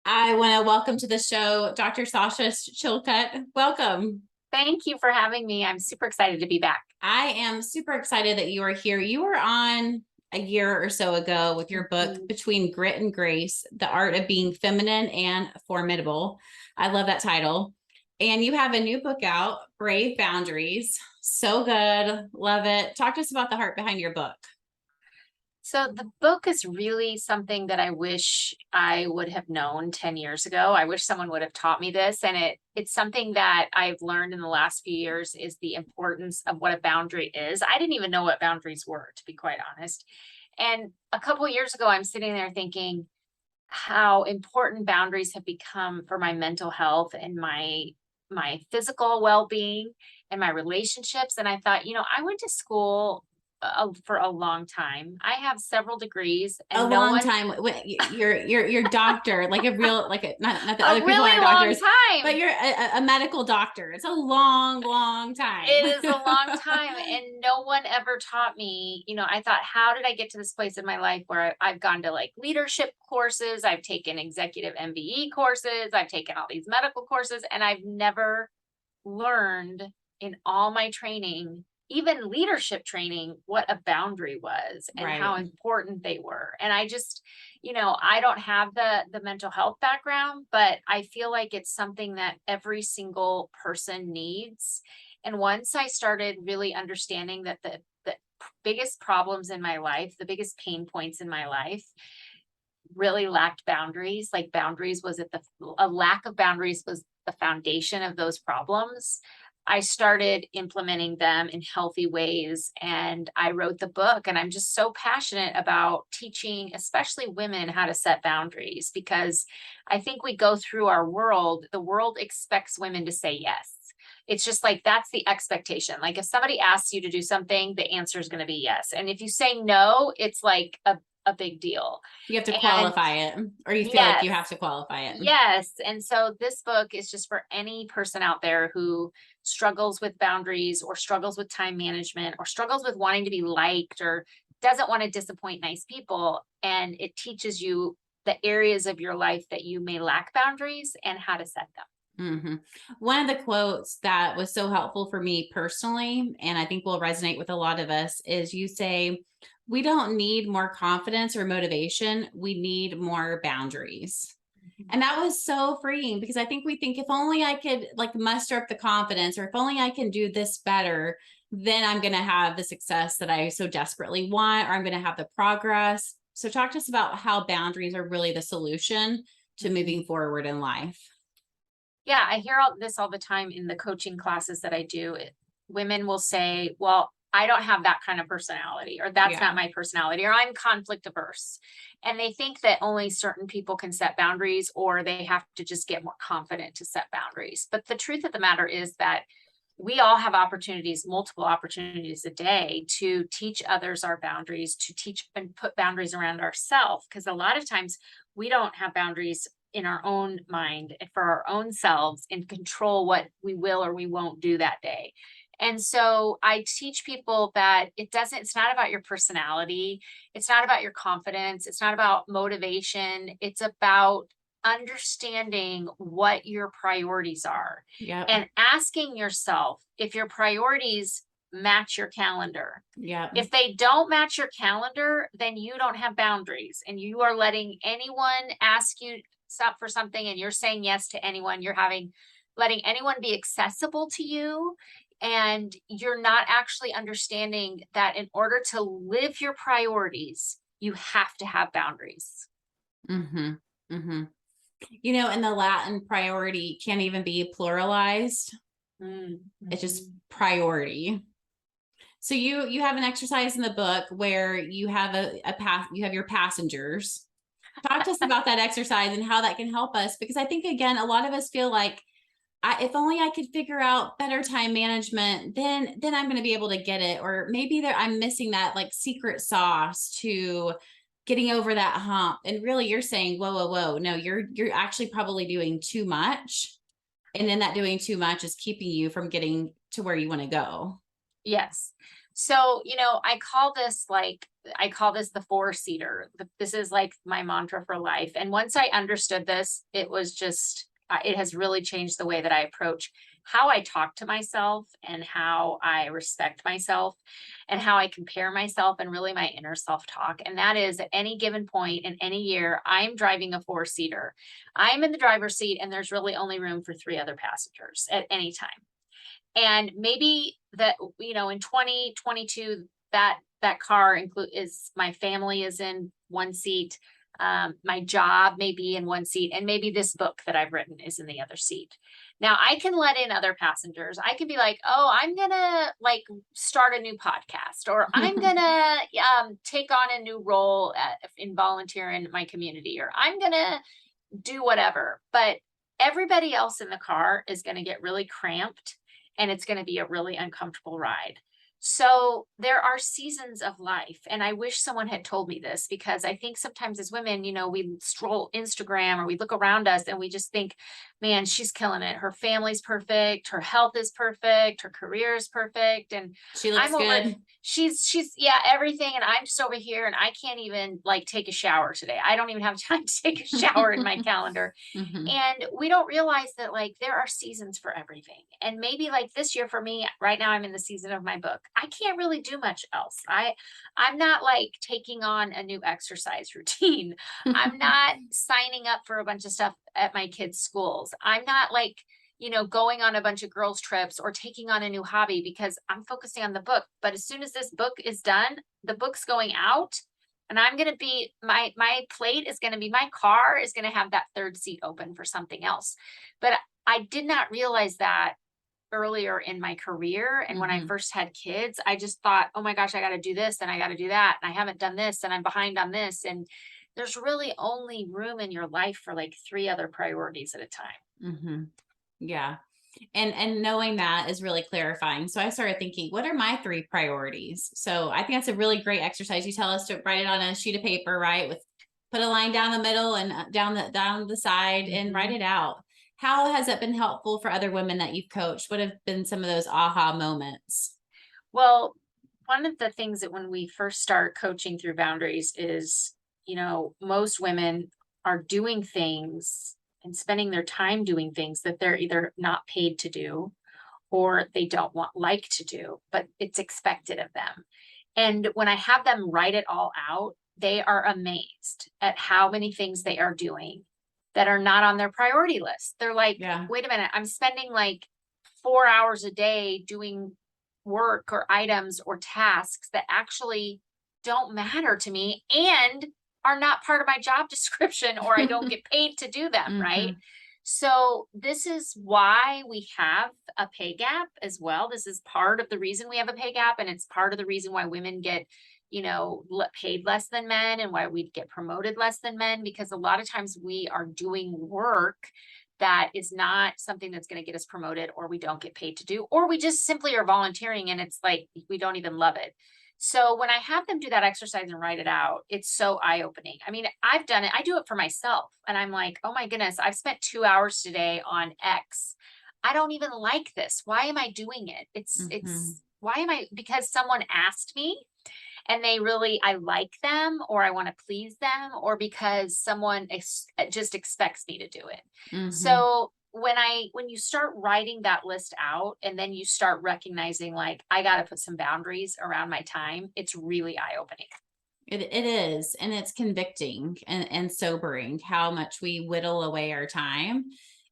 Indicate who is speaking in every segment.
Speaker 1: I want to welcome to the show Dr. Sasha Shillcutt. Welcome.
Speaker 2: Thank you for having me. I'm super excited to be back.
Speaker 1: I am super excited that you are here. You were on a year or so ago with your book, Between Grit and Grace, The Art of Being Feminine and Formidable. I love that title. And you have a new book out, Brave Boundaries. So good. Love it. Talk to us about the heart behind your book.
Speaker 2: So the book is really something that I wish I would have known 10 years ago. I wish someone would have taught me this. And it's something that I've learned in the last few years is the importance of what a boundary is. I didn't even know what boundaries were, to be quite honest. And a couple of years ago, I'm sitting there thinking how important boundaries have become for my mental health and my physical well-being and my relationships. And I thought, I went to school for a long time. I have several degrees, and
Speaker 1: A long time. You're doctor, like a real, like not that other people
Speaker 2: really
Speaker 1: aren't
Speaker 2: long
Speaker 1: doctors,
Speaker 2: time.
Speaker 1: but you're a medical doctor. It's a long time.
Speaker 2: It is a long time, and no one ever taught me. I thought, how did I get to this place in my life where I've gone to like leadership courses, I've taken executive MBE courses, I've taken all these medical courses, and I've never learned in all my training, even leadership training, what a boundary was and how important they were. And I just, I don't have the mental health background, but I feel like it's something that every single person needs. And once I started really understanding that the biggest problems in my life, the biggest pain points in my life really lacked boundaries, like a lack of boundaries was the foundation of those problems. I started implementing them in healthy ways, and I wrote the book. And I'm just so passionate about teaching, especially women, how to set boundaries, because I think we go through our world, the world expects women to say yes. It's just like, that's the expectation. Like if somebody asks you to do something, the answer is going to be yes. And if you say no, it's like a big deal.
Speaker 1: You have to qualify it, or you feel like you have to qualify it.
Speaker 2: Yes. And so this book is just for any person out there who struggles with boundaries or struggles with time management or struggles with wanting to be liked or doesn't want to disappoint nice people. And it teaches you the areas of your life that you may lack boundaries and how to set them.
Speaker 1: Mm-hmm. One of the quotes that was so helpful for me personally, and I think will resonate with a lot of us, is you say, we don't need more confidence or motivation. We need more boundaries. And that was so freeing, because I think we think, if only I could like muster up the confidence, or if only I can do this better, then I'm going to have the success that I so desperately want, or I'm going to have the progress. So talk to us about how boundaries are really the solution to moving forward in life.
Speaker 2: Yeah, I hear this all the time in the coaching classes that I do. Women will say, well, I don't have that kind of personality, or that's not my personality, or I'm conflict averse. And they think that only certain people can set boundaries, or they have to just get more confident to set boundaries. But the truth of the matter is that we all have opportunities, multiple opportunities a day, to teach others our boundaries, to teach and put boundaries around ourselves. Because a lot of times we don't have boundaries in our own mind for our own selves and control what we will or we won't do that day. And so I teach people that it's not about your personality. It's not about your confidence. It's not about motivation. It's about understanding what your priorities are and asking yourself if your priorities match your calendar. If they don't match your calendar, then you don't have boundaries, and you are letting anyone ask you stop for something, and you're saying yes to anyone. You're letting anyone be accessible to you. And you're not actually understanding that in order to live your priorities, you have to have boundaries.
Speaker 1: Mm-hmm. Mm-hmm. And the Latin priority can't even be pluralized. Mm-hmm. It's just priority. So you have an exercise in the book where you have you have your passengers. Talk to us about that exercise and how that can help us, because I think, again, a lot of us feel like, if only I could figure out better time management, then I'm going to be able to get it. Or maybe I'm missing that like secret sauce to getting over that hump. And really, you're saying, whoa. No, you're actually probably doing too much. And then that doing too much is keeping you from getting to where you want to go.
Speaker 2: Yes. So, I call this the 4-seater. This is like my mantra for life. And once I understood this, it was just, it has really changed the way that I approach how I talk to myself and how I respect myself and how I compare myself and really my inner self-talk. And that is at any given point in any year, I'm driving a 4-seater. I'm in the driver's seat and there's really only room for 3 other passengers at any time. And maybe that, in 2022, that car is my family is in one seat. My job may be in one seat, and maybe this book that I've written is in the other seat. Now I can let in other passengers. I can be like, oh, I'm gonna start a new podcast, or I'm gonna take on a new role in volunteer in my community, or I'm gonna do whatever. But everybody else in the car is gonna get really cramped, and it's going to be a really uncomfortable ride. So there are seasons of life. And I wish someone had told me this, because I think sometimes as women, we scroll Instagram or we look around us and we just think, man, she's killing it. Her family's perfect. Her health is perfect. Her career is perfect. And
Speaker 1: She looks good.
Speaker 2: She's yeah, everything. And I'm just over here and I can't even take a shower today. I don't even have time to take a shower in my calendar. And we don't realize that there are seasons for everything. And maybe this year for me right now, I'm in the season of my book. I can't really do much else. I'm not taking on a new exercise routine. I'm not signing up for a bunch of stuff at my kids' schools. I'm not going on a bunch of girls' trips or taking on a new hobby, because I'm focusing on the book. But as soon as this book is done, the book's going out, and I'm going to be, my plate is going to be, my car is going to have that 3rd seat open for something else. But I did not realize that earlier in my career. And when I first had kids, I just thought, oh my gosh, I got to do this and I got to do that. And I haven't done this and I'm behind on this. And there's really only room in your life for 3 other priorities at a time.
Speaker 1: Yeah. And knowing that is really clarifying. So I started thinking, what are my 3 priorities? So I think that's a really great exercise. You tell us to write it on a sheet of paper, right? Put a line down the middle and down the side and write it out. How has it been helpful for other women that you've coached? What have been some of those aha moments?
Speaker 2: Well, one of the things that when we first start coaching through boundaries is, most women are doing things and spending their time doing things that they're either not paid to do or they don't like to do, but it's expected of them. And when I have them write it all out, they are amazed at how many things they are doing that are not on their priority list. They're like, wait a minute, I'm spending 4 hours a day doing work or items or tasks that actually don't matter to me and are not part of my job description, or I don't get paid to do them, right? So this is why we have a pay gap as well. This is part of the reason we have a pay gap, and it's part of the reason why women get paid less than men and why we get promoted less than men, because a lot of times we are doing work that is not something that's going to get us promoted, or we don't get paid to do, or we just simply are volunteering and it's we don't even love it. So when I have them do that exercise and write it out, it's so eye-opening. I mean, I've done it. I do it for myself. And I'm like, oh my goodness, I've spent 2 hours today on X. I don't even like this. Why am I doing it? It's why am I, because someone asked me and I like them, or I want to please them, or because someone just expects me to do it. So when you start writing that list out and then you start recognizing I got to put some boundaries around my time, it's really eye-opening.
Speaker 1: It is. And it's convicting and sobering how much we whittle away our time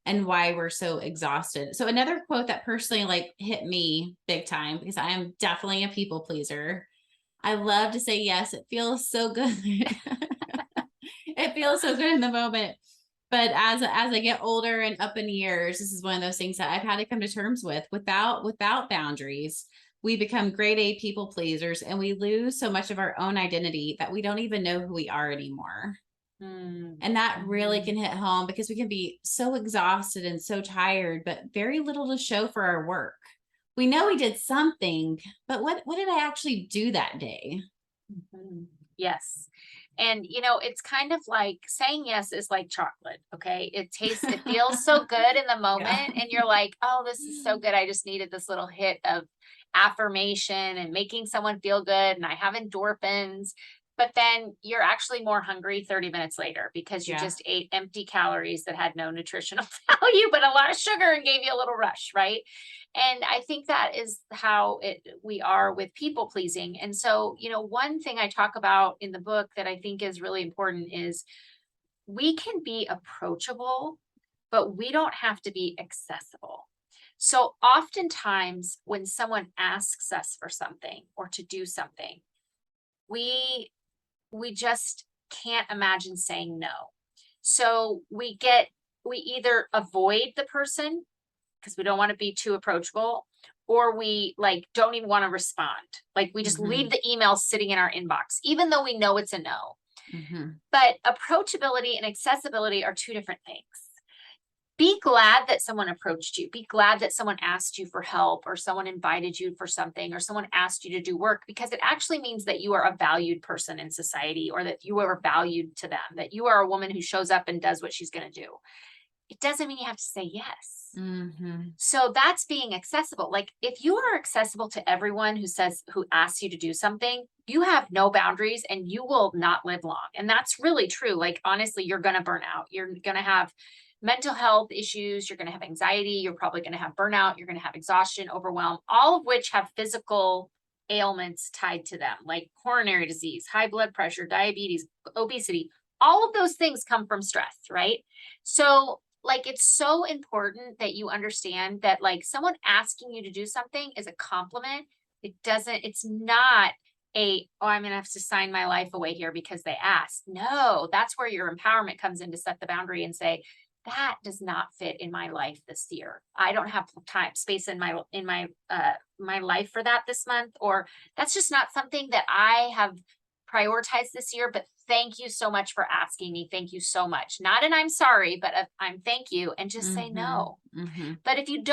Speaker 1: and why we're so exhausted. So another quote that personally hit me big time, because I am definitely a people pleaser. I love to say yes. It feels so good. It feels so good in the moment. But as I get older and up in years, this is one of those things that I've had to come to terms with. Without boundaries, we become grade A people pleasers, and we lose so much of our own identity that we don't even know who we are anymore. And that really can hit home, because we can be so exhausted and so tired, but very little to show for our work. We know we did something, but what did I actually do that day?
Speaker 2: Yes. And, it's kind of like saying yes is like chocolate. Okay. It feels so good in the moment. And you're like, oh, this is so good. I just needed this little hit of affirmation and making someone feel good, and I have endorphins, but then you're actually more hungry 30 minutes later because you just ate empty calories that had no nutritional value, but a lot of sugar and gave you a little rush, right? And I think that is how we are with people pleasing. And so, one thing I talk about in the book that I think is really important is we can be approachable, but we don't have to be accessible. So oftentimes when someone asks us for something or to do something, we just can't imagine saying no. So we either avoid the person because we don't want to be too approachable, or we like don't even want to respond. Like we just leave the email sitting in our inbox, even though we know it's a no. But approachability and accessibility are two different things. Be glad that someone approached you. Be glad that someone asked you for help, or someone invited you for something, or someone asked you to do work, because it actually means that you are a valued person in society, or that you are valued to them, that you are a woman who shows up and does what she's going to do. It doesn't mean you have to say yes. So that's being accessible. Like if you are accessible to everyone who asks you to do something, you have no boundaries and you will not live long. And that's really true. Like, honestly, you're going to burn out. You're going to have mental health issues. You're going to have anxiety. You're probably going to have burnout. You're going to have exhaustion, overwhelm, all of which have physical ailments tied to them, like coronary disease, high blood pressure, diabetes, obesity. All of those things come from stress, right? So like, it's so important that you understand that like someone asking you to do something is a compliment. It's not oh, I'm going to have to sign my life away here because they asked. No, that's where your empowerment comes in, to set the boundary and say, that does not fit in my life this year. I don't have space in my life for that this month, or that's just not something that I have prioritized this year, but thank you so much for asking me. Thank you so much. Not an I'm sorry, but I'm thank you, and just say no. But if you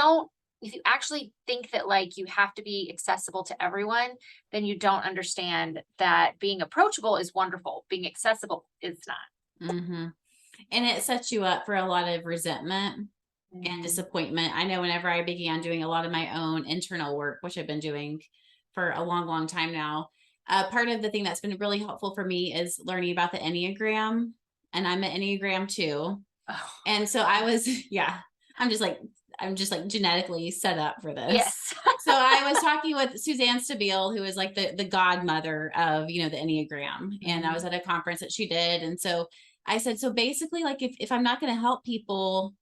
Speaker 2: actually think that like you have to be accessible to everyone, then you don't understand that being approachable is wonderful. Being accessible is not.
Speaker 1: And it sets you up for a lot of resentment and disappointment. I know whenever I began doing a lot of my own internal work, which I've been doing for a long, long time now, part of the thing that's been really helpful for me is learning about the Enneagram, and I'm an Enneagram 2. And so I'm just like genetically set up for this.
Speaker 2: Yes.
Speaker 1: So I was talking with Suzanne Stabile, who is like the godmother of, the Enneagram. And I was at a conference that she did. And so I said, so basically, like, if I'm not going to help people,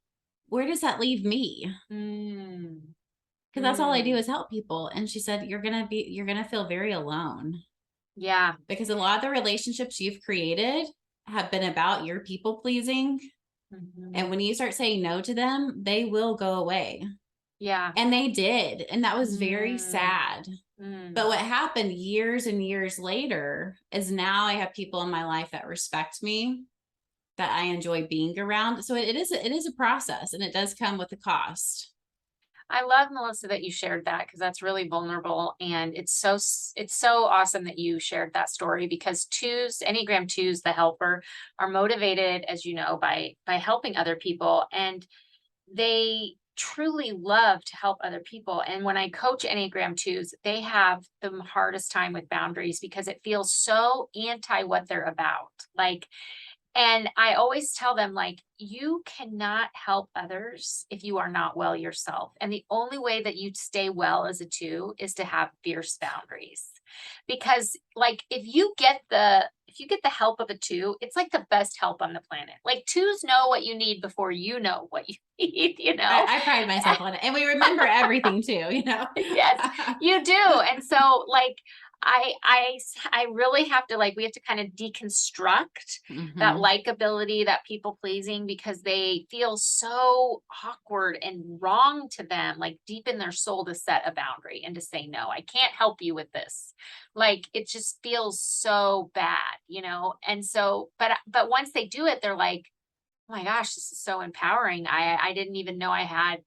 Speaker 1: where does that leave me? Because that's all I do is help people. And she said, you're going to feel very alone.
Speaker 2: Yeah.
Speaker 1: Because a lot of the relationships you've created have been about your people pleasing. And when you start saying no to them, they will go away.
Speaker 2: Yeah.
Speaker 1: And they did. And that was very sad. But what happened years and years later is now I have people in my life that respect me, that I enjoy being around. So it is a process, and it does come with a cost.
Speaker 2: I love, Melissa, that you shared that, because that's really vulnerable. And it's so awesome that you shared that story, because Enneagram 2s, the helper, are motivated, as you know, by helping other people. And they truly love to help other people. And when I coach Enneagram 2s, they have the hardest time with boundaries because it feels so anti what they're about. And I always tell them, like, you cannot help others if you are not well yourself. And the only way that you stay well as a 2 is to have fierce boundaries. Because like, if you get the help of a 2, it's like the best help on the planet. Like, 2s know what you need before you know what you need,
Speaker 1: I pride myself on it. And we remember everything too,
Speaker 2: Yes, you do. And so like, I really have to, like, we have to kind of deconstruct that likability, that people pleasing, because they feel so awkward and wrong to them, like deep in their soul, to set a boundary and to say, no, I can't help you with this. Like, it just feels so bad, And so, but once they do it, they're like, oh my gosh, this is so empowering. I didn't even know I had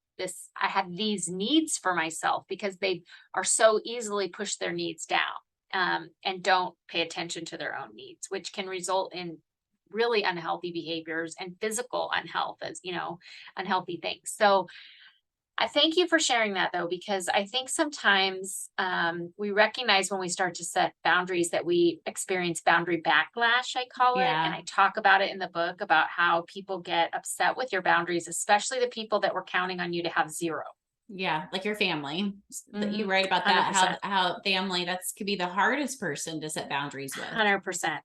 Speaker 2: these needs for myself, because they are so easily push their needs down, and don't pay attention to their own needs, which can result in really unhealthy behaviors and physical unhealth, as unhealthy things. So I thank you for sharing that though, because I think sometimes we recognize when we start to set boundaries that we experience boundary backlash, I call it. And
Speaker 1: Yeah.
Speaker 2: I talk about it in the book about how people get upset with your boundaries, especially the people that were counting on you to have zero.
Speaker 1: Yeah. Like your family that you
Speaker 2: Mhm.
Speaker 1: write about that,
Speaker 2: 100%.
Speaker 1: how family, that's could be the hardest person to set boundaries with.
Speaker 2: 100%.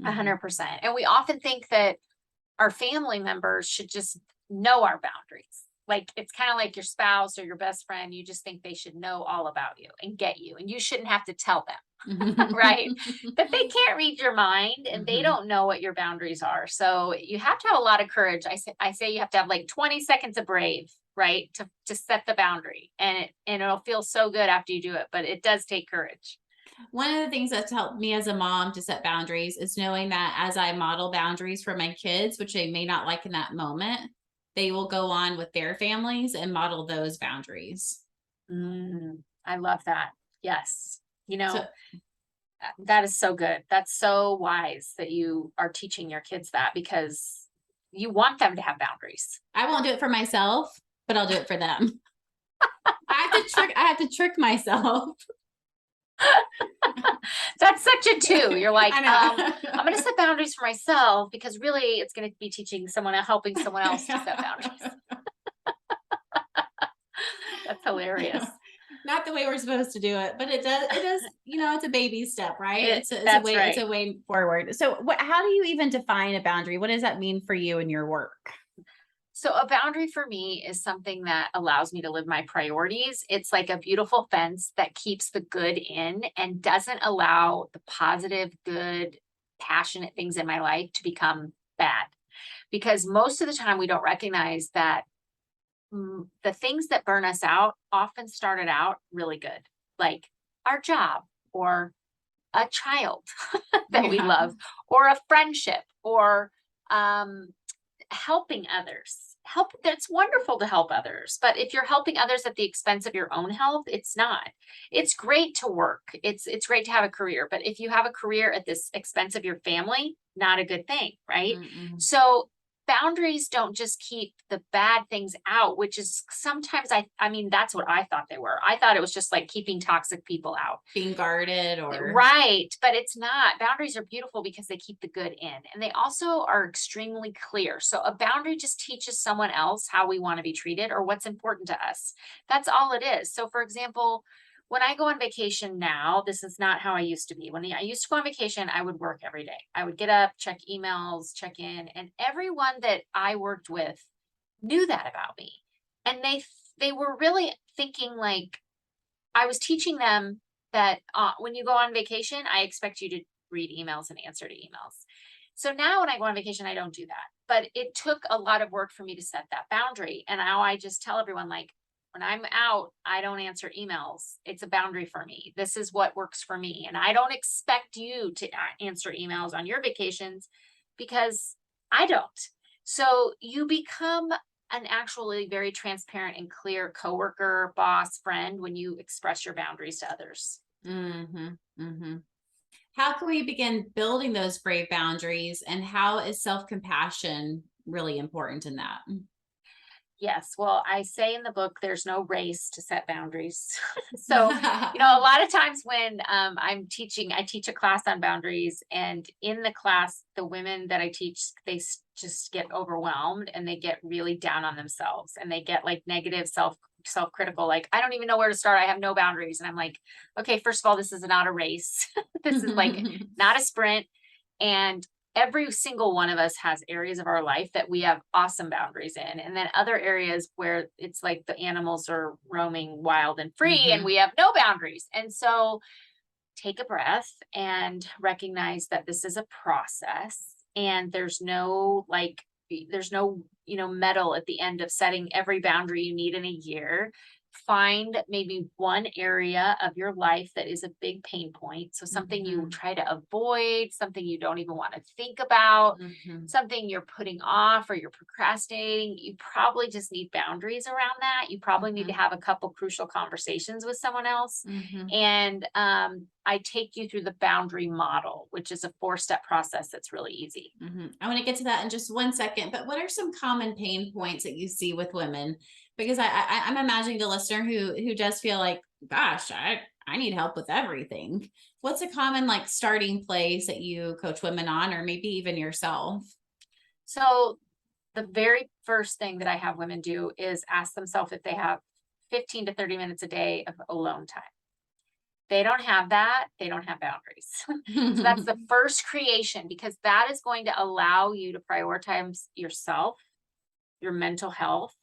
Speaker 1: Mhm.
Speaker 2: 100%. And we often think that our family members should just know our boundaries. Like it's kind of like your spouse or your best friend. You just think they should know all about you and get you, and you shouldn't have to tell them, right? That they can't read your mind and they
Speaker 1: Mhm.
Speaker 2: don't know what your boundaries are. So you have to have a lot of courage. I say you have to have like 20 seconds of brave, right? To set the boundary. And it'll feel so good after you do it, but it does take courage.
Speaker 1: One of the things that's helped me as a mom to set boundaries is knowing that as I model boundaries for my kids, which they may not like in that moment, they will go on with their families and model those boundaries.
Speaker 2: I love that. Yes. You
Speaker 1: So
Speaker 2: know, that is so good. That's so wise that you are teaching your kids that, because you want them to have boundaries.
Speaker 1: I won't do it for myself, but I'll do it for them. I have to trick myself.
Speaker 2: That's such a two. You're like,
Speaker 1: I
Speaker 2: I'm going to set boundaries for myself because really it's going to be teaching someone, helping someone else to set boundaries. That's hilarious.
Speaker 1: Not the way we're supposed to do it, but it does, it's a baby step, right?
Speaker 2: That's
Speaker 1: It's
Speaker 2: right.
Speaker 1: a way forward. So how do you even define a boundary? What does that mean for you in your work?
Speaker 2: So a boundary for me is something that allows me to live my priorities. It's like a beautiful fence that keeps the good in and doesn't allow the positive, good, passionate things in my life to become bad. Because most of the time we don't recognize that the things that burn us out often started out really good, like our job or a child that we
Speaker 1: Yeah.
Speaker 2: love, or a friendship, or um, helping others. That's wonderful to help others, but if you're helping others at the expense of your own health, it's not. It's great to work. It's great to have a career, but if you have a career at this expense of your family, not a good thing, right?
Speaker 1: Mm-mm.
Speaker 2: So boundaries don't just keep the bad things out, which is sometimes I mean that's what I thought they were. I thought it was just like keeping toxic people out.
Speaker 1: Being guarded or
Speaker 2: Right, but it's not. Boundaries are beautiful because they keep the good in, and they also are extremely clear. So a boundary just teaches someone else how we want to be treated or what's important to us. That's all it is. So for example, when I go on vacation now, this is not how I used to be. When I used to go on vacation, I would work every day. I would get up, check emails, check in, and everyone that I worked with knew that about me. And they were really thinking like I was teaching them that when you go on vacation, I expect you to read emails and answer to emails. So now when I go on vacation, I don't do that. But it took a lot of work for me to set that boundary. And now I just tell everyone, like, when I'm out, I don't answer emails. It's a boundary for me. This is what works for me. And I don't expect you to answer emails on your vacations because I don't. So you become an actually very transparent and clear coworker, boss, friend when you express your boundaries to others.
Speaker 1: mm-hmm, mm-hmm. How can we begin building those brave boundaries, and how is self-compassion really important in that?
Speaker 2: Yes. Well, I say in the book, there's no race to set boundaries. So, a lot of times when I teach a class on boundaries, and in the class, the women that I teach, just get overwhelmed and they get really down on themselves and they get like negative self-critical, like, I don't even know where to start. I have no boundaries. And I'm like, okay, first of all, this is not a race. This is like not a sprint. And every single one of us has areas of our life that we have awesome boundaries in, and then other areas where it's like the animals are roaming wild and free and
Speaker 1: Mhm.
Speaker 2: we have no boundaries. And so take a breath and recognize that this is a process, and there's no medal at the end of setting every boundary you need in a year. Find maybe one area of your life that is a big pain point. So something you
Speaker 1: Mhm.
Speaker 2: try to avoid, something you don't even want to think about,
Speaker 1: Mhm.
Speaker 2: something you're putting off or you're procrastinating. You probably just need boundaries around that. You probably need to
Speaker 1: Mhm.
Speaker 2: have a couple crucial conversations with someone else.
Speaker 1: Mhm.
Speaker 2: And I take you through the boundary model, which is a 4-step process that's really easy.
Speaker 1: Mhm. I want to get to that in just one second, but what are some common pain points that you see with women? Because I'm imagining the listener who does feel like, gosh, I need help with everything. What's a common like starting place that you coach women on, or maybe even yourself?
Speaker 2: So the very first thing that I have women do is ask themselves if they have 15 to 30 minutes a day of alone time. They don't have that, they don't have boundaries. So that's the first creation, because that is going to allow you to prioritize yourself, your mental health,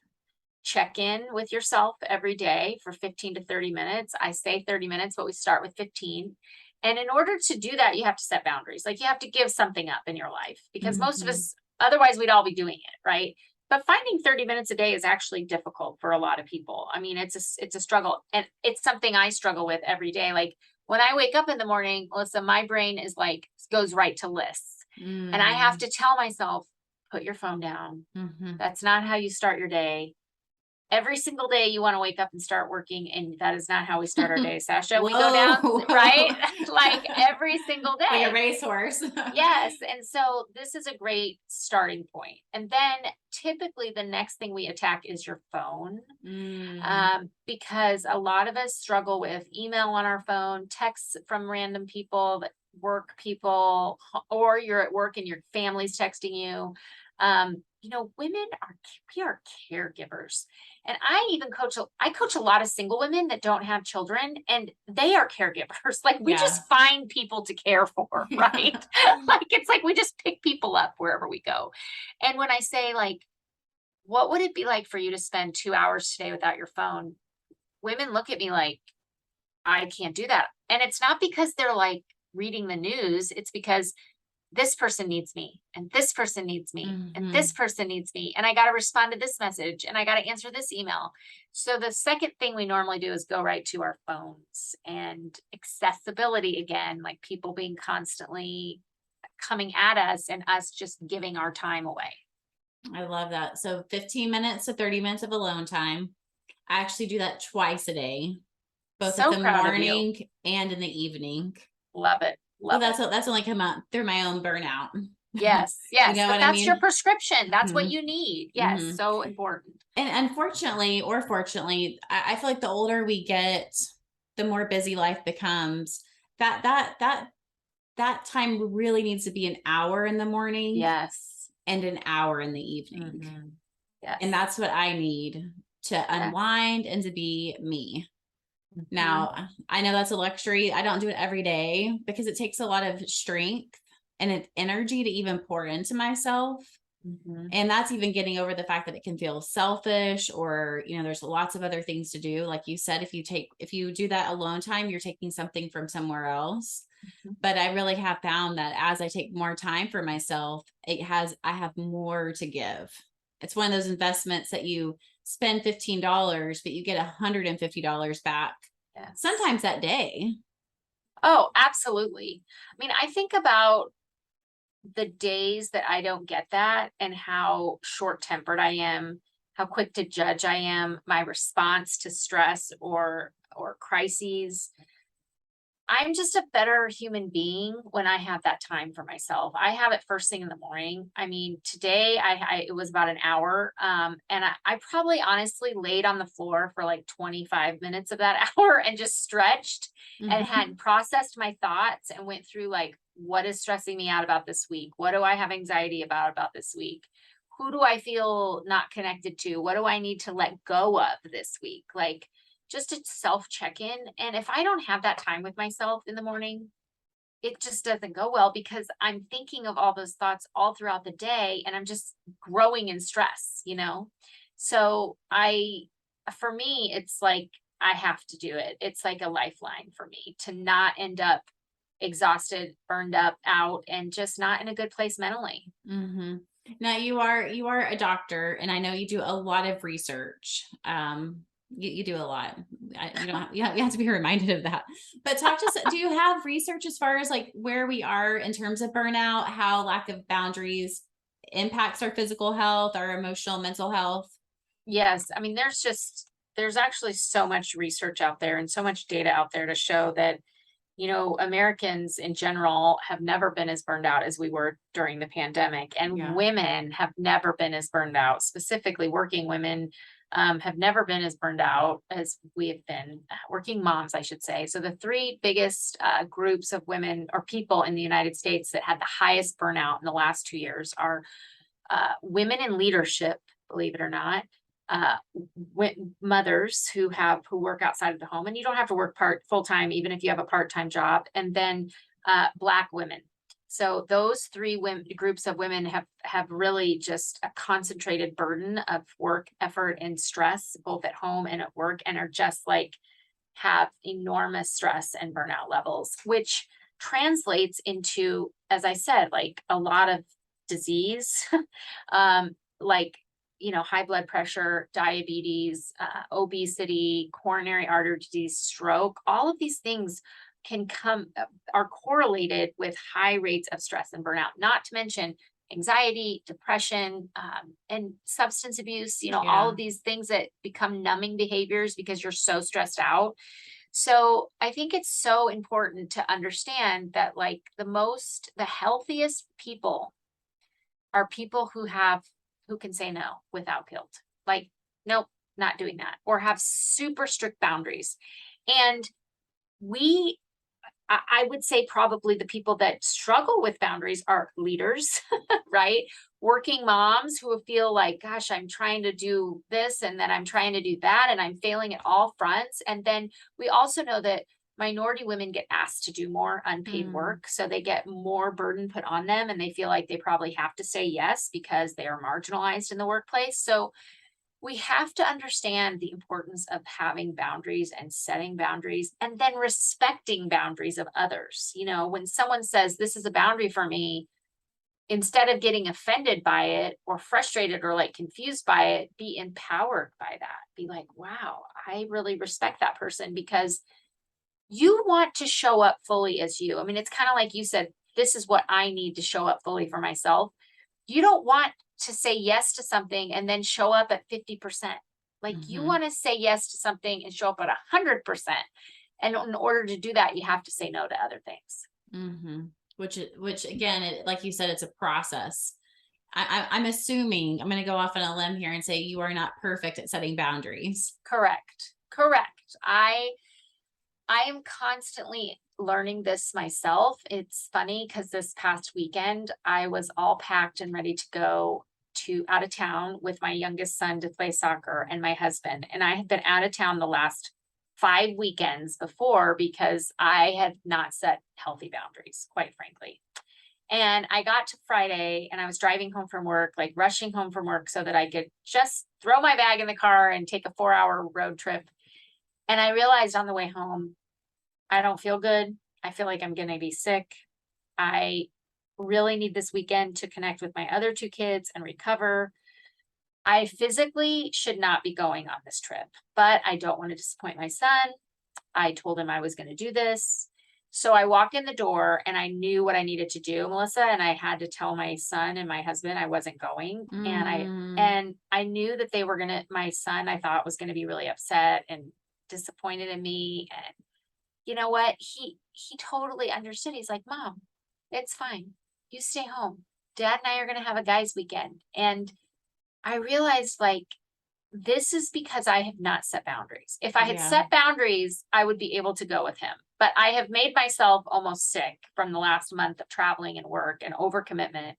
Speaker 2: check in with yourself every day for 15 to 30 minutes. I say 30 minutes, but we start with 15. And in order to do that, you have to set boundaries. Like, you have to give something up in your life, because most of us, otherwise we'd all be doing it, right? But finding 30 minutes a day is actually difficult for a lot of people. I mean, it's a struggle, and it's something I struggle with every day. Like, when I wake up in the morning, Melissa, my brain is like, goes right to lists. And I have to tell myself, put your phone down. That's not how you start your day. Every single day you want to wake up and start working, and that is not how we start our day, Sasha. We go down, right? Like, every single day.
Speaker 1: Like a racehorse.
Speaker 2: Yes. And so this is a great starting point. And then typically the next thing we attack is your phone. Because a lot of us struggle with email on our phone, texts from random people, work people, or you're at work and your family's texting you. Women we are caregivers. And I coach a lot of single women that don't have children, and they are caregivers. Like, we just find people to care for, right? Like, it's like we just pick people up wherever we go. And when I say, like, what would it be like for you to spend 2 hours today without your phone? Women look at me like, I can't do that. And it's not because they're like reading the news. It's because this person needs me, and this person needs me, and this person needs me, and I got to respond to this message, and I got to answer this email. So the second thing we normally do is go right to our phones. And accessibility, again, like people being constantly coming at us and us just giving our time away.
Speaker 1: I love that. So 15 minutes to 30 minutes of alone time. I actually do that twice a day, both in the morning and in the evening.
Speaker 2: Love it.
Speaker 1: Well, that's only come out through my own burnout.
Speaker 2: Yes.
Speaker 1: You know
Speaker 2: but that's your prescription. That's what you need. Yes. So important.
Speaker 1: And unfortunately, or fortunately, I feel like the older we get, the more busy life becomes. That time really needs to be an hour in the morning.
Speaker 2: Yes.
Speaker 1: And an hour in the evening.
Speaker 2: Yes.
Speaker 1: And that's what I need to unwind and to be me. Now, I know that's a luxury. I don't do it every day because it takes a lot of strength and energy to even pour into myself. And that's even getting over the fact that it can feel selfish, or, there's lots of other things to do. Like you said, if you do that alone time, you're taking something from somewhere else. But I really have found that as I take more time for myself, I have more to give. It's one of those investments that you spend $15, but you get $150 back. Sometimes that day.
Speaker 2: Oh, absolutely. I mean, I think about the days that I don't get that, and how short-tempered I am, how quick to judge I am, my response to stress or crises. I'm just a better human being when I have that time for myself. I have it first thing in the morning. I mean, today it was about an hour. And I probably honestly laid on the floor for like 25 minutes of that hour and just stretched and had processed my thoughts and went through, like, what is stressing me out about this week? What do I have anxiety about this week? Who do I feel not connected to? What do I need to let go of this week? Like, just a self check-in. And if I don't have that time with myself in the morning, it just doesn't go well, because I'm thinking of all those thoughts all throughout the day, and I'm just growing in stress, So for me, it's like, I have to do it. It's like a lifeline for me to not end up exhausted, burned up, out, and just not in a good place mentally.
Speaker 1: Now you are a doctor, and I know you do a lot of research. You do a lot. You have to be reminded of that. But talk to us. Do you have research as far as like where we are in terms of burnout, how lack of boundaries impacts our physical health, our emotional, mental health?
Speaker 2: Yes. I mean, there's actually so much research out there and so much data out there to show that, Americans in general have never been as burned out as we were during the pandemic. And women have never been as burned out, specifically working women. have never been as burned out as we have been. Working moms, I should say. So the three biggest groups of women or people in the United States that had the highest burnout in the last 2 years are women in leadership, believe it or not, mothers who work outside of the home, and you don't have to work full time, even if you have a part-time job, and then Black women. So those three groups of women have really just a concentrated burden of work, effort, and stress, both at home and at work, and are just like have enormous stress and burnout levels, which translates into, as I said, like a lot of disease, like, high blood pressure, diabetes, obesity, coronary artery disease, stroke, all of these things are correlated with high rates of stress and burnout, not to mention anxiety, depression, and substance abuse, all of these things that become numbing behaviors because you're so stressed out. So I think it's so important to understand that like the healthiest people are people who can say no without guilt. Like, nope, not doing that, or have super strict boundaries. And I would say probably the people that struggle with boundaries are leaders, right? Working moms who feel like, gosh, I'm trying to do this and then I'm trying to do that and I'm failing at all fronts. And then we also know that minority women get asked to do more unpaid work. So they get more burden put on them and they feel like they probably have to say yes because they are marginalized in the workplace. So we have to understand the importance of having boundaries and setting boundaries and then respecting boundaries of others. When someone says, this is a boundary for me, instead of getting offended by it or frustrated or like confused by it, be empowered by that. Be like, wow, I really respect that person because you want to show up fully as you. I mean, it's kind of like you said, this is what I need to show up fully for myself. You don't want to say yes to something and then show up at 50%. Like you want to say yes to something and show up at 100%. And in order to do that, you have to say no to other things.
Speaker 1: Which again, like you said, it's a process. I'm assuming, I'm going to go off on a limb here and say you are not perfect at setting boundaries.
Speaker 2: Correct. I am constantly learning this myself. It's funny because this past weekend, I was all packed and ready to go out of town with my youngest son to play soccer and my husband. And I had been out of town the last 5 weekends before because I had not set healthy boundaries, quite frankly. And I got to Friday and I was driving home from work, like rushing home from work so that I could just throw my bag in the car and take a 4-hour road trip. And I realized on the way home, I don't feel good. I feel like I'm going to be sick. I really need this weekend to connect with my other 2 kids and recover. I physically should not be going on this trip, but I don't want to disappoint my son. I told him I was going to do this. So I walked in the door and I knew what I needed to do, Melissa, and I had to tell my son and my husband I wasn't going. And I knew that they were my son, I thought, was going to be really upset and disappointed in me. And you know what? He totally understood. He's like, Mom, it's fine. You stay home. Dad and I are going to have a guys' weekend. And I realized like, this is because I have not set boundaries. If I had set boundaries, I would be able to go with him. But I have made myself almost sick from the last month of traveling and work and overcommitment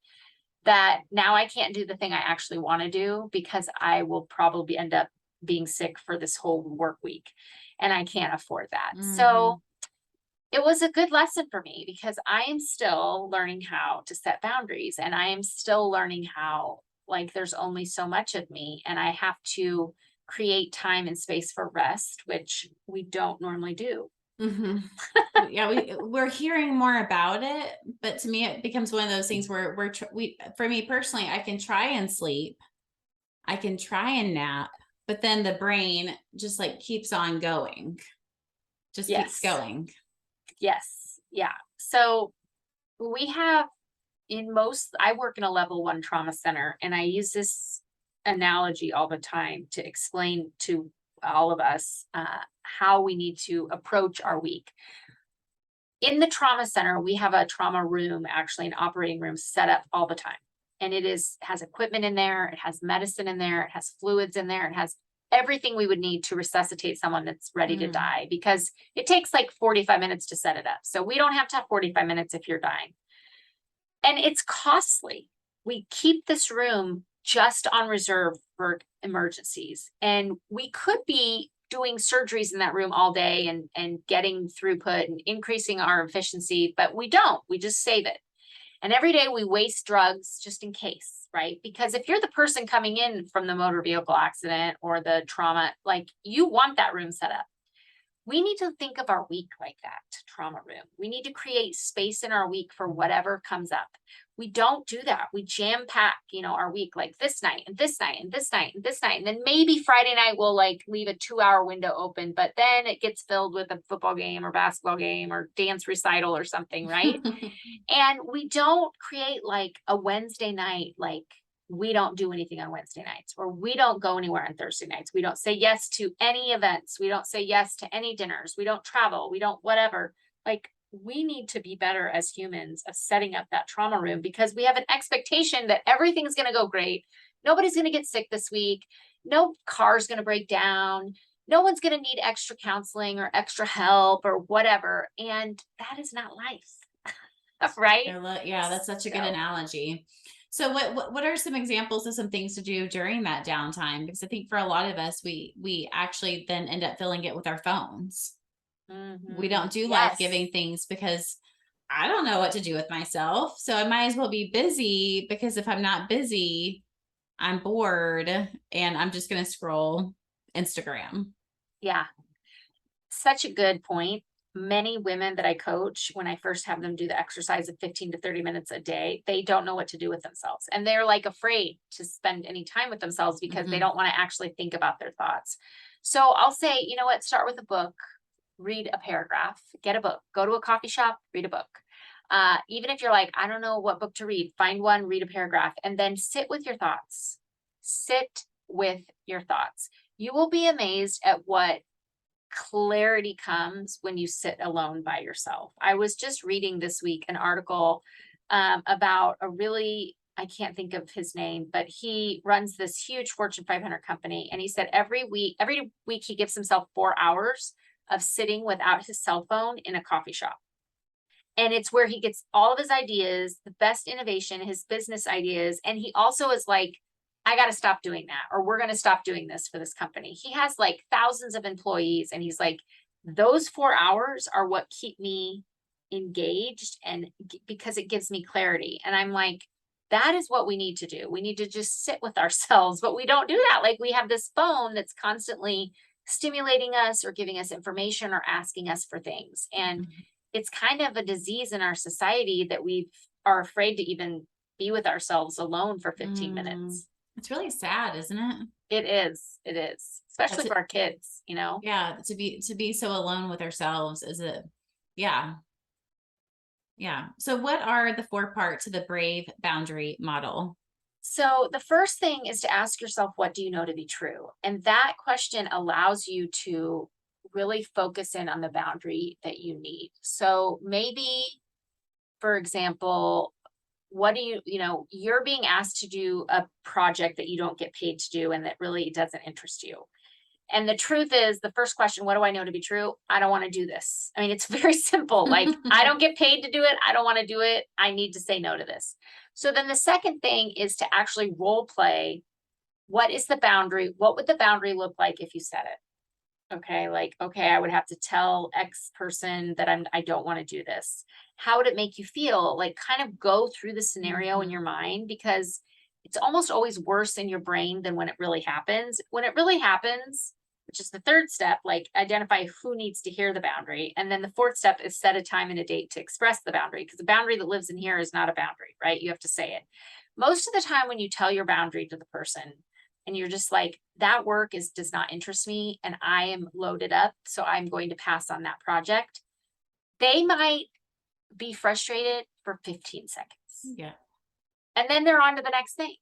Speaker 2: that now I can't do the thing I actually want to do because I will probably end up being sick for this whole work week. And I can't afford that. So it was a good lesson for me because I am still learning how to set boundaries and I am still learning how, like, there's only so much of me and I have to create time and space for rest, which we don't normally do.
Speaker 1: We're hearing more about it, but to me, it becomes one of those things where for me personally, I can try and sleep, I can try and nap, but then the brain just like keeps on going, keeps going.
Speaker 2: Yes. Yeah. So we have I work in a level 1 trauma center, and I use this analogy all the time to explain to all of us how we need to approach our week. In the trauma center, we have a trauma room, actually an operating room set up all the time. And it has equipment in there, it has medicine in there, it has fluids in there, it has everything we would need to resuscitate someone that's ready to die, because it takes like 45 minutes to set it up. So we don't have to have 45 minutes if you're dying. And it's costly. We keep this room just on reserve for emergencies. And we could be doing surgeries in that room all day and getting throughput and increasing our efficiency, but we don't. We just save it. And every day we waste drugs just in case, right? Because if you're the person coming in from the motor vehicle accident or the trauma, like, you want that room set up. We need to think of our week like that, trauma room. We need to create space in our week for whatever comes up. We don't do that. We jam pack, our week, like this night and this night and this night and this night. And then maybe Friday night we'll like leave a 2-hour window open, but then it gets filled with a football game or basketball game or dance recital or something, right? And we don't create like a Wednesday night, like we don't do anything on Wednesday nights, or we don't go anywhere on Thursday nights. We don't say yes to any events. We don't say yes to any dinners. We don't travel. We don't whatever. Like, we need to be better as humans of setting up that trauma room, because we have an expectation that everything's going to go great. Nobody's going to get sick this week. No car's going to break down. No one's going to need extra counseling or extra help or whatever. And that is not life. Right?
Speaker 1: Yeah, that's such a good analogy. So what are some examples of some things to do during that downtime? Because I think for a lot of us, we actually then end up filling it with our phones. We don't do life-giving things because I don't know what to do with myself. So I might as well be busy, because if I'm not busy, I'm bored and I'm just going to scroll Instagram.
Speaker 2: Yeah. Such a good point. Many women that I coach, when I first have them do the exercise of 15 to 30 minutes a day, they don't know what to do with themselves. And they're like afraid to spend any time with themselves because they don't want to actually think about their thoughts. So I'll say, you know what, start with a book, read a paragraph, get a book, go to a coffee shop, read a book. Even if you're like, I don't know what book to read, find one, read a paragraph, and then sit with your thoughts. Sit with your thoughts. You will be amazed at what clarity comes when you sit alone by yourself. I was just reading this week an article about I can't think of his name, but he runs this huge Fortune 500 company. And he said every week he gives himself 4 hours of sitting without his cell phone in a coffee shop. And it's where he gets all of his ideas, the best innovation, his business ideas. And he also is like, I got to stop doing that, or we're going to stop doing this for this company. He has like thousands of employees, and he's like, those 4 hours are what keep me engaged, and because it gives me clarity. And I'm like, that is what we need to do. We need to just sit with ourselves, but we don't do that. Like, we have this phone that's constantly stimulating us or giving us information or asking us for things. And it's kind of a disease in our society that we are afraid to even be with ourselves alone for 15 minutes.
Speaker 1: It's really sad, isn't it?
Speaker 2: It is, especially for our kids,
Speaker 1: Yeah, to be so alone with ourselves yeah. So what are the 4 parts of the brave boundary model?
Speaker 2: So the first thing is to ask yourself, what do you know to be true? And that question allows you to really focus in on the boundary that you need. So maybe, for example, what do you're being asked to do a project that you don't get paid to do and that really doesn't interest you. And the truth is, the first question, what do I know to be true? I don't want to do this. I mean, it's very simple. Like, I don't get paid to do it. I don't want to do it. I need to say no to this. So then the second thing is to actually role play. What is the boundary? What would the boundary look like if you set it? Okay, like, okay, I would have to tell X person that I don't want to do this. How would it make you feel? Like, kind of go through the scenario in your mind, because it's almost always worse in your brain than when it really happens. When it really happens, which is the third step, like, identify who needs to hear the boundary. And then the fourth step is set a time and a date to express the boundary, because the boundary that lives in here is not a boundary, right? You have to say it. Most of the time when you tell your boundary to the person, and you're just like, that work does not interest me, and I am loaded up, so I'm going to pass on that project, they might be frustrated for 15 seconds.
Speaker 1: Yeah.
Speaker 2: And then they're on to the next thing.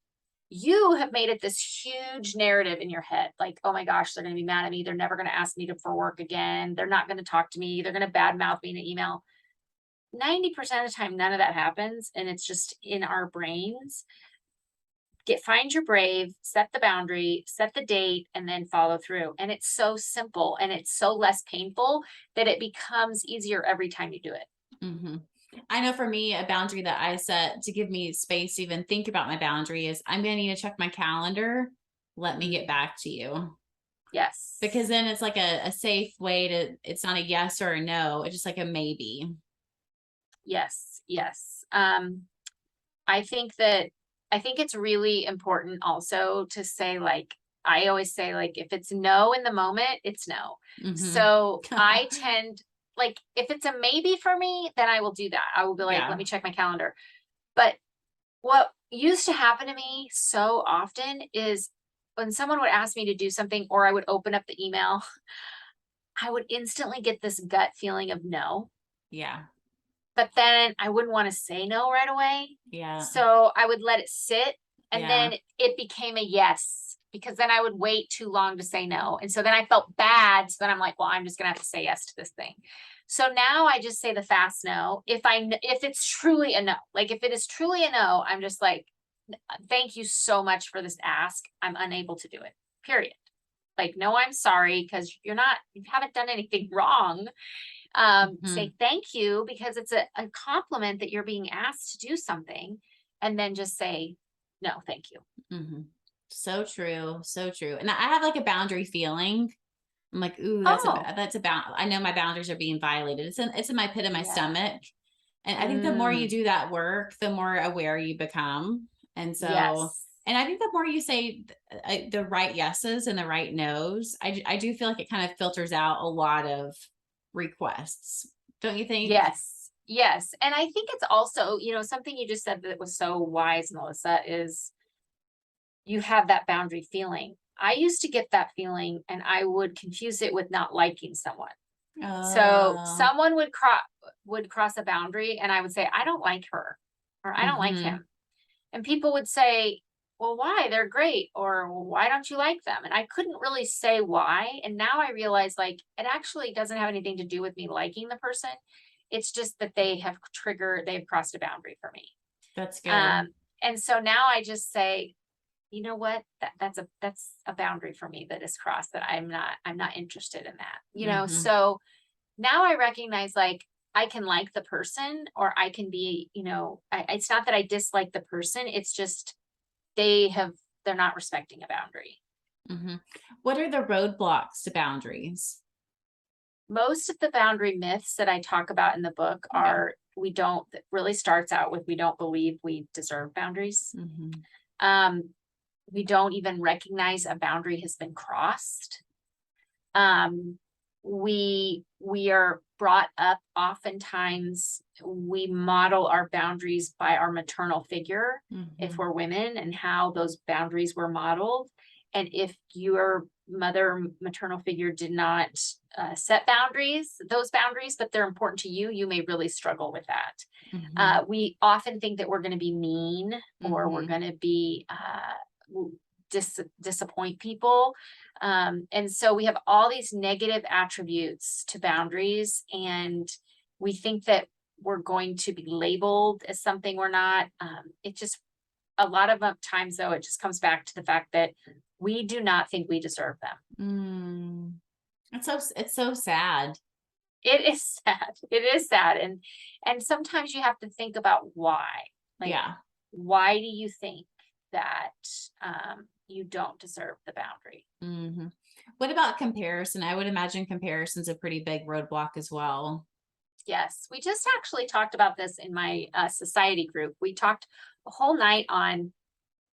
Speaker 2: You have made it this huge narrative in your head. Like, oh my gosh, they're going to be mad at me. They're never going to ask me for work again. They're not going to talk to me. They're going to badmouth me in an email. 90% of the time, none of that happens. And it's just in our brains. find your brave, set the boundary, set the date, and then follow through. And it's so simple and it's so less painful that it becomes easier every time you do it.
Speaker 1: Mm-hmm. I know for me, a boundary that I set to give me space to even think about my boundary is I'm going to need to check my calendar. Let me get back to you.
Speaker 2: Yes.
Speaker 1: Because then it's like a safe way to, it's not a yes or a no. It's just like a maybe.
Speaker 2: Yes. Yes. I think it's really important also to say, like, I always say, like, if it's no in the moment, it's no.
Speaker 1: Mm-hmm.
Speaker 2: So I tend, like, if it's a maybe for me, then I will do that. I will be like, let me check my calendar. But what used to happen to me so often is when someone would ask me to do something, or I would open up the email, I would instantly get this gut feeling of no.
Speaker 1: Yeah.
Speaker 2: But then I wouldn't want to say no right away.
Speaker 1: Yeah.
Speaker 2: So I would let it sit, and
Speaker 1: Yeah.
Speaker 2: then it became a yes, because then I would wait too long to say no. And so then I felt bad. So then I'm like, well, I'm just going to have to say yes to this thing. So now I just say the fast no. If it's truly a no, like if it is truly a no, I'm just like, thank you so much for this ask. I'm unable to do it, period. Like, no, I'm sorry, because you haven't done anything wrong. Say thank you, because it's a compliment that you're being asked to do something, and then just say, no, thank you.
Speaker 1: Mm-hmm. So true. So true. And I have like a boundary feeling. I'm like, ooh, that's about, I know my boundaries are being violated. It's in my pit of my stomach. And I think the more you do that work, the more aware you become. And so, and I think the more you say the right yeses and the right nos, I do feel like it kind of filters out a lot of requests. Don't you think?
Speaker 2: Yes. Yes. And I think it's also, something you just said that was so wise, Melissa, is you have that boundary feeling. I used to get that feeling and I would confuse it with not liking someone. So someone would cross a boundary and I would say, I don't like her, or I don't like him. And people would say, well, why? They're great. Or why don't you like them? And I couldn't really say why. And now I realize, like, it actually doesn't have anything to do with me liking the person. It's just that they've crossed a boundary for me.
Speaker 1: That's good.
Speaker 2: And so now I just say, you know what, that's a boundary for me that is crossed, that I'm not interested in that, so now I recognize, like, I can like the person, or I can be, it's not that I dislike the person. It's just, they're not respecting a boundary.
Speaker 1: What are the roadblocks to boundaries?
Speaker 2: Most of the boundary myths that I talk about in the book are, it really starts out with, we don't believe we deserve boundaries. We don't even recognize a boundary has been crossed. We are brought up, oftentimes we model our boundaries by our maternal figure, if we're women, and how those boundaries were modeled. And if your maternal figure did not set those boundaries, but they're important to you, you may really struggle with that. We often think that we're going to be mean, or we're going to be disappoint people. And so we have all these negative attributes to boundaries, and we think that we're going to be labeled as something we're not. A lot of times, though, it just comes back to the fact that we do not think we deserve them.
Speaker 1: It's so sad.
Speaker 2: It is sad. It is sad. And sometimes you have to think about why. Like, why do you think that you don't deserve the boundary?
Speaker 1: What about comparison? I would imagine comparison's a pretty big roadblock as well.
Speaker 2: Yes, we just actually talked about this in my society group. We talked a whole night on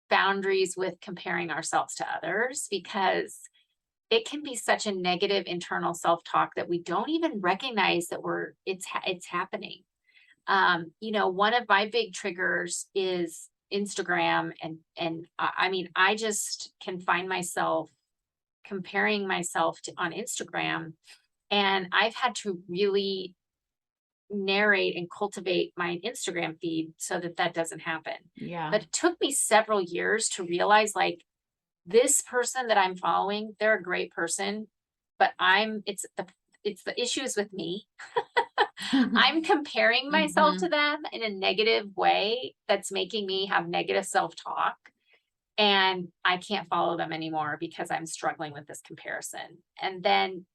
Speaker 2: boundaries with comparing ourselves to others, because it can be such a negative internal self-talk that we don't even recognize that it's happening. One of my big triggers is Instagram, and I mean, I just can find myself comparing myself on Instagram, and I've had to really narrate and cultivate my Instagram feed so that doesn't happen. But it took me several years to realize, like, this person that I'm following, they're a great person, but it's the issues with me. I'm comparing myself to them in a negative way that's making me have negative self-talk. and I can't follow them anymore because I'm struggling with this comparison. And then,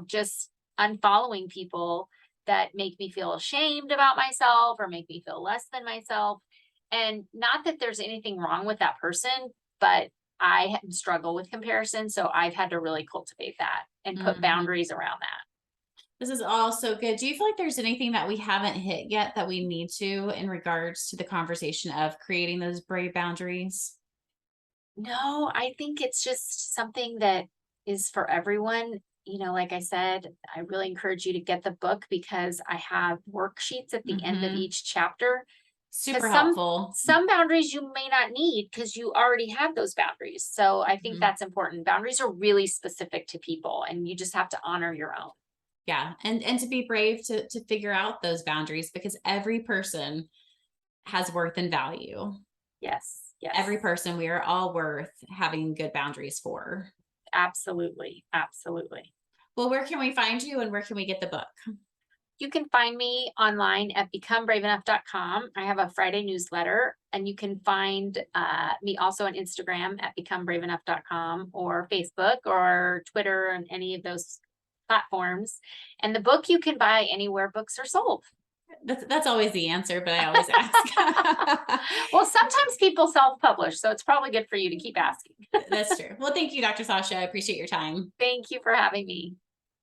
Speaker 2: just unfollowing people that make me feel ashamed about myself or make me feel less than myself. And not that there's anything wrong with that person, but I struggle with comparison. So I've had to really cultivate that and put boundaries around that.
Speaker 1: This is all so good. Do you feel like there's anything that we haven't hit yet that we need to in regards to the conversation of creating those brave boundaries?
Speaker 2: No, I think it's just something that is for everyone. Like I said, I really encourage you to get the book because I have worksheets at the end of each chapter.
Speaker 1: Super
Speaker 2: Some
Speaker 1: helpful.
Speaker 2: boundaries you may not need because you already have those boundaries. So I think that's important. Boundaries are really specific to people, and you just have to honor your own.
Speaker 1: Yeah. And to be brave to figure out those boundaries, because every person has worth and value.
Speaker 2: Yes. Yes.
Speaker 1: Every person, we are all worth having good boundaries for.
Speaker 2: Absolutely. Absolutely.
Speaker 1: Well, where can we find you and where can we get the book?
Speaker 2: You can find me online at becomebraveenough.com. I have a Friday newsletter, and you can find me also on Instagram at becomebraveenough.com, or Facebook or Twitter, and any of those platforms. And the book you can buy anywhere books are sold.
Speaker 1: That's always the answer, but I always ask.
Speaker 2: Well, sometimes people self-publish, so it's probably good for you to keep asking.
Speaker 1: That's true. Well, thank you, Dr. Sasha. I appreciate your time.
Speaker 2: Thank you for having me.